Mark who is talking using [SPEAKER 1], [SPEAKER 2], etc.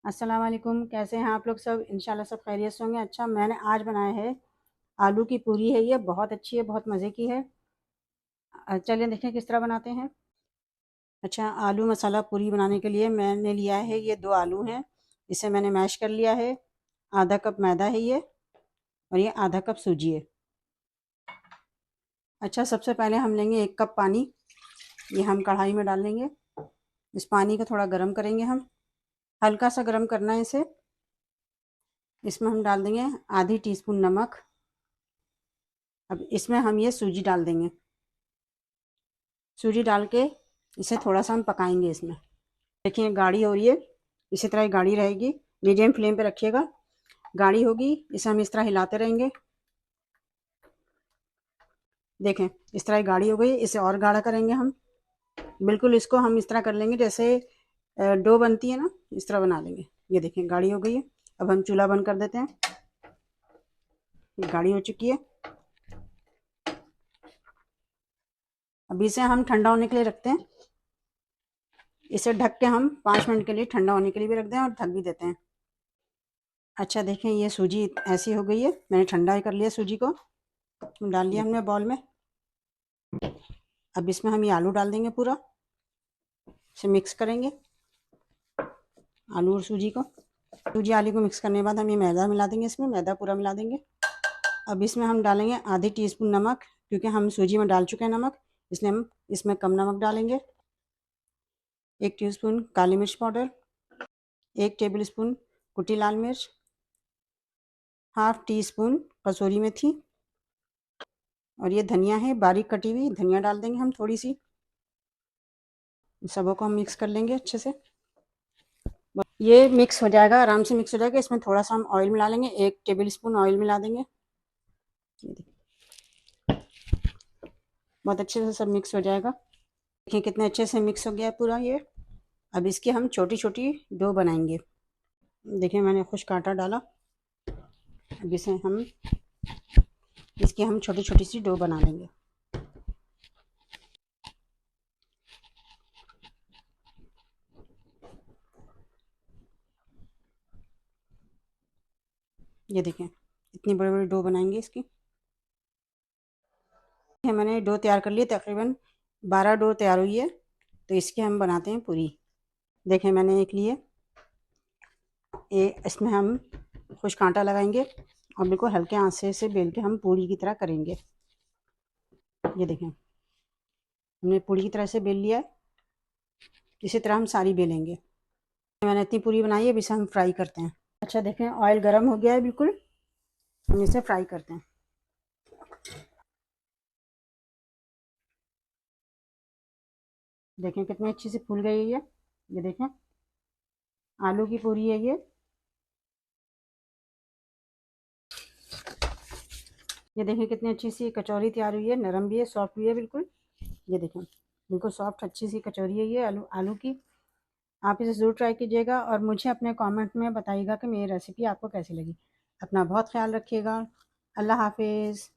[SPEAKER 1] अस्सलाम वालेकुम। कैसे हैं आप लोग सब? इंशाल्लाह सब खैरियत से होंगे। अच्छा, मैंने आज बनाया है आलू की पूरी है। ये बहुत अच्छी है, बहुत मज़े की है। चलिए देखें किस तरह बनाते हैं। अच्छा, आलू मसाला पूरी बनाने के लिए मैंने लिया है ये 2 आलू हैं। इसे मैंने मैश कर लिया है। आधा कप मैदा है ये, और ये आधा कप सूजी है। अच्छा, सबसे पहले हम लेंगे 1 कप पानी। ये हम कढ़ाई में डाल लेंगे। इस पानी को थोड़ा गर्म करेंगे हम, हल्का सा गर्म करना है इसे। इसमें हम डाल देंगे आधी टीस्पून नमक। अब इसमें हम ये सूजी डाल देंगे। सूजी डाल के इसे थोड़ा सा हम पकाएंगे इसमें। देखिए गाढ़ी हो रही है, इसी तरह गाढ़ी रहेगी। मीडियम फ्लेम पे रखिएगा। गाढ़ी होगी, इसे हम इस तरह हिलाते रहेंगे। देखें इस तरह गाढ़ी हो गई, इसे और गाढ़ा करेंगे हम। बिल्कुल इसको हम इस तरह कर लेंगे जैसे डो बनती है ना, इस तरह बना लेंगे। ये देखें गाढ़ी हो गई है। अब हम चूल्हा बंद कर देते हैं। गाढ़ी हो चुकी है। अब इसे हम ठंडा होने के लिए रखते हैं। इसे ढक के हम 5 मिनट के लिए ठंडा होने के लिए भी रख दें और ढक भी देते हैं। अच्छा देखें ये सूजी ऐसी हो गई है। मैंने ठंडा कर लिया सूजी को, डाल लिया हमने बॉल में। अब इसमें हम ये आलू डाल देंगे पूरा। इसे मिक्स करेंगे आलू और सूजी को। सूजी आलू को मिक्स करने के बाद हम ये मैदा मिला देंगे। इसमें मैदा पूरा मिला देंगे। अब इसमें हम डालेंगे आधी टीस्पून नमक, क्योंकि हम सूजी में डाल चुके हैं नमक, इसलिए हम इसमें कम नमक डालेंगे। 1 टीस्पून काली मिर्च पाउडर, 1 टेबल स्पून कुटी लाल मिर्च, हाफ टी स्पून कसूरी मेथी, और ये धनिया है बारीक कटी हुई धनिया डाल देंगे हम थोड़ी सी। सबों को हम मिक्स कर लेंगे अच्छे से। ये मिक्स हो जाएगा, आराम से मिक्स हो जाएगा। इसमें थोड़ा सा हम ऑयल मिला लेंगे, 1 टेबल स्पून ऑयल मिला देंगे। बहुत अच्छे से सब मिक्स हो जाएगा। देखिए कितने अच्छे से मिक्स हो गया है पूरा ये। अब इसकी हम छोटी छोटी डो बनाएंगे। देखिए मैंने खुश्क आटा डाला। अब इसे हम इसकी हम छोटी छोटी सी डो बना लेंगे। ये देखें इतनी बड़ी बड़ी डो बनाएंगे इसकी। मैंने डो तैयार कर लिए, तकरीबन 12 डो तैयार हुई है। तो इसके हम बनाते हैं पूरी। देखें मैंने एक लिए, इसमें हम खुश्क आटा लगाएंगे और बिल्कुल हल्के आंच से बेल के हम पूरी की तरह करेंगे। ये देखें हमने पूरी की तरह से बेल लिया है। इसी तरह हम सारी बेलेंगे। मैंने इतनी पूरी बनाई है, अब इसे हम फ्राई करते हैं। अच्छा देखें ऑयल गर्म हो गया है बिल्कुल, हम इसे फ्राई करते हैं। देखें कितनी अच्छी सी फूल गई है ये देखें आलू की पूरी है ये देखें कितनी अच्छी सी कचौरी तैयार हुई है। नरम भी है, सॉफ्ट भी है बिल्कुल। ये देखें बिल्कुल सॉफ्ट अच्छी सी कचौरी है ये आलू की। आप इसे ज़रूर ट्राई कीजिएगा और मुझे अपने कमेंट में बताइएगा कि मेरी रेसिपी आपको कैसी लगी। अपना बहुत ख्याल रखिएगा। अल्लाह हाफिज़।